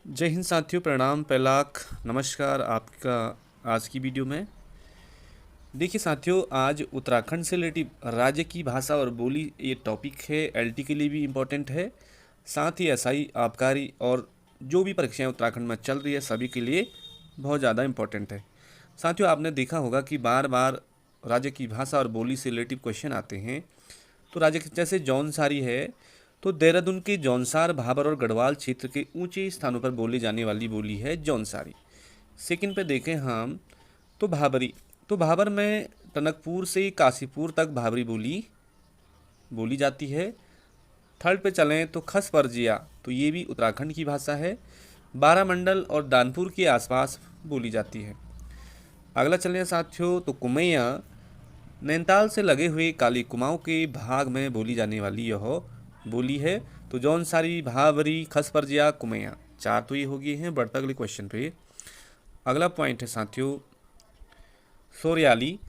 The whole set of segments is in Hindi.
जय हिंद साथियों, प्रणाम पैलाक नमस्कार आपका। आज की वीडियो में देखिए साथियों, आज उत्तराखंड से रिलेटिव राज्य की भाषा और बोली ये टॉपिक है। एलटी के लिए भी इम्पोर्टेंट है, साथ ही एसआई आबकारी और जो भी परीक्षाएं उत्तराखंड में चल रही है सभी के लिए बहुत ज़्यादा इम्पोर्टेंट है। साथियों, आपने देखा होगा कि बार बार राज्य की भाषा और बोली से रिलेटिव क्वेश्चन आते हैं। तो राज्य जैसे जौनसारी है, तो देहरादून के जौनसार, भाबर और गढ़वाल क्षेत्र के ऊंचे स्थानों पर बोली जाने वाली बोली है जौनसारी। सेकंड पे देखें हम तो भाबरी। तो भाबर में टनकपुर से काशीपुर तक भाबरी बोली बोली जाती है। थर्ड पे चलें तो खस परजिया, तो ये भी उत्तराखंड की भाषा है। बारामंडल और दानपुर के आसपास बोली जाती है। अगला चलें साथियों तो कुमैया, नैनीताल से लगे हुए काली कुमाऊं के भाग में बोली जाने वाली यह बोली है। तो जौनसारी, भाबरी, खसपरजिया, कुमैया, चार तो ये हो गए हैं। बढ़ता अगले क्वेश्चन पे। अगला पॉइंट है साथियों सोरियाली।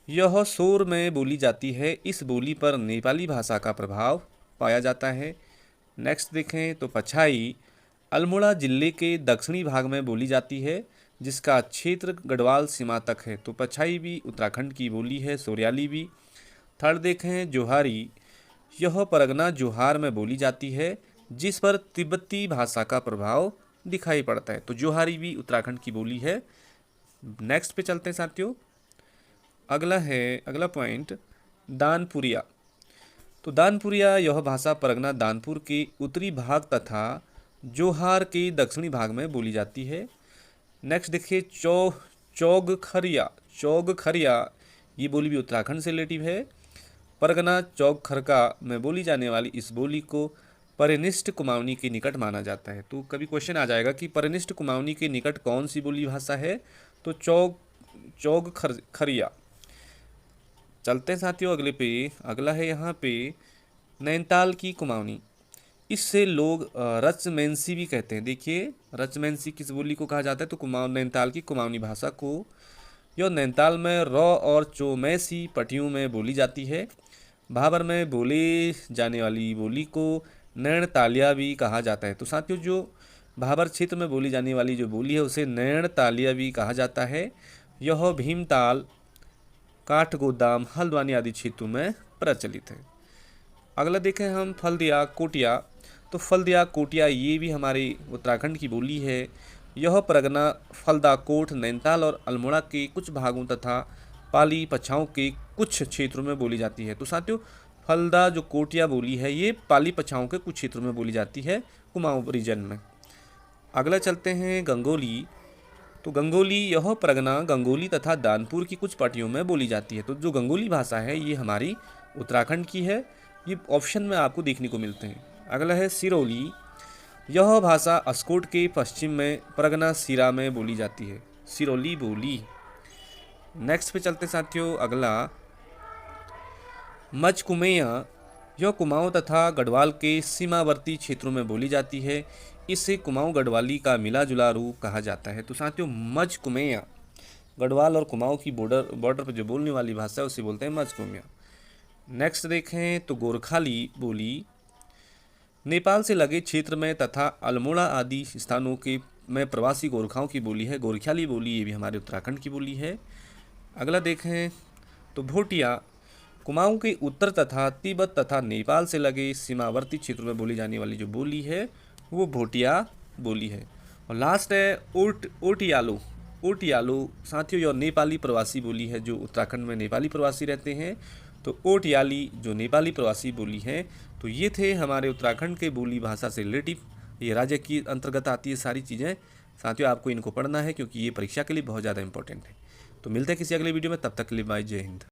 यह सोर में बोली जाती है। इस बोली पर नेपाली भाषा का प्रभाव पाया जाता है। नेक्स्ट देखें तो पछाई, अल्मोड़ा जिले के दक्षिणी भाग में बोली जाती है, जिसका क्षेत्र गढ़वाल सीमा तक है। तो पछाई भी उत्तराखंड की बोली है, सोरियाली भी। थर्ड देखें जोहारी। यह परगना जोहार में बोली जाती है, जिस पर तिब्बती भाषा का प्रभाव दिखाई पड़ता है। तो जोहारी भी उत्तराखंड की बोली है। नेक्स्ट पे चलते हैं साथियों। अगला पॉइंट दानपुरिया। तो दानपुरिया यह भाषा परगना दानपुर के उत्तरी भाग तथा जोहार के दक्षिणी भाग में बोली जाती है। नेक्स्ट देखिए चौगखरिया। चौगखरिया ये बोली भी उत्तराखंड से रिलेटिव है। परगना चौगखरका में बोली जाने वाली इस बोली को परिनिष्ठ कुमाऊनी के निकट माना जाता है। तो कभी क्वेश्चन आ जाएगा कि परिनिष्ठ कुमाऊनी के निकट कौन सी बोली भाषा है, तो चौगखरिया। चलते हैं साथियों अगले पे। अगला है यहाँ पे नैनीताल की कुमाऊनी। इससे लोग रचमैनसी भी कहते हैं। देखिए रचमैनसी किस बोली को कहा जाता है, तो नैनीताल की कुमाऊनी भाषा को। यह नैनीताल में रॉ और चौमैसी पट्टियों में बोली जाती है। भाबर में बोले जाने वाली बोली को नैनतालिया भी कहा जाता है। तो साथियों, जो भाबर क्षेत्र में बोली जाने वाली जो बोली है उसे नैनतालिया भी कहा जाता है। यह भीमताल, काठगोदाम, हल्द्वानी आदि क्षेत्रों में प्रचलित है। अगला देखें हम फल्दिया कोटिया। तो फल्दिया कोटिया ये भी हमारे उत्तराखंड की बोली है। यह परगना फल्दा कोट, नैनीताल और अल्मोड़ा के कुछ भागों तथा पाली पछाओं के कुछ क्षेत्रों में बोली जाती है। तो साथियों, फल्दा जो कोटिया बोली है ये पाली पछाओं के कुछ क्षेत्रों में बोली जाती है, कुमाऊं रीजन में। अगला चलते हैं गंगोली। तो गंगोली यह परगना गंगोली तथा दानपुर की कुछ पट्टियों में बोली जाती है। तो जो गंगोली भाषा है ये हमारी उत्तराखंड की है। ये ऑप्शन में आपको देखने को मिलते हैं। अगला है सिरौली। यह भाषा अस्कोट के पश्चिम में परगना सिरा में बोली जाती है, सिरौली बोली। नेक्स्ट पे चलते साथियों। अगला मचकुमेया। यह कुमाऊं तथा गढ़वाल के सीमावर्ती क्षेत्रों में बोली जाती है। इसे कुमाऊं गढ़वाली का मिला जुला रूप कहा जाता है। तो साथियों, मचकुमेया गढ़वाल और कुमाऊं की बॉर्डर पर जो बोलने वाली भाषा है उसे बोलते हैं मचकुमेया। नेक्स्ट देखें तो गोरखाली बोली नेपाल से लगे क्षेत्र में तथा अल्मोड़ा आदि स्थानों के में प्रवासी गोरखाओं की बोली है। गोरखियाली बोली ये भी हमारे उत्तराखंड की बोली है। अगला देखें तो भोटिया। कुमाऊं के उत्तर तथा तिब्बत तथा नेपाल से लगे सीमावर्ती क्षेत्रों में बोली जाने वाली जो बोली है वो भोटिया बोली है। और लास्ट है ओटियालो। ओटियालो साथियों यह नेपाली प्रवासी बोली है, जो उत्तराखंड में नेपाली प्रवासी रहते हैं। तो ओटियाली जो नेपाली प्रवासी बोली है। तो ये थे हमारे उत्तराखंड के बोली भाषा से रिलेटिव, ये राज्य की अंतर्गत आती है सारी चीज़ें। साथियों, आपको इनको पढ़ना है क्योंकि ये परीक्षा के लिए बहुत ज़्यादा इंपॉर्टेंट है। तो मिलते हैं किसी अगले वीडियो में, तब तक के लिए बाय, जय हिंद।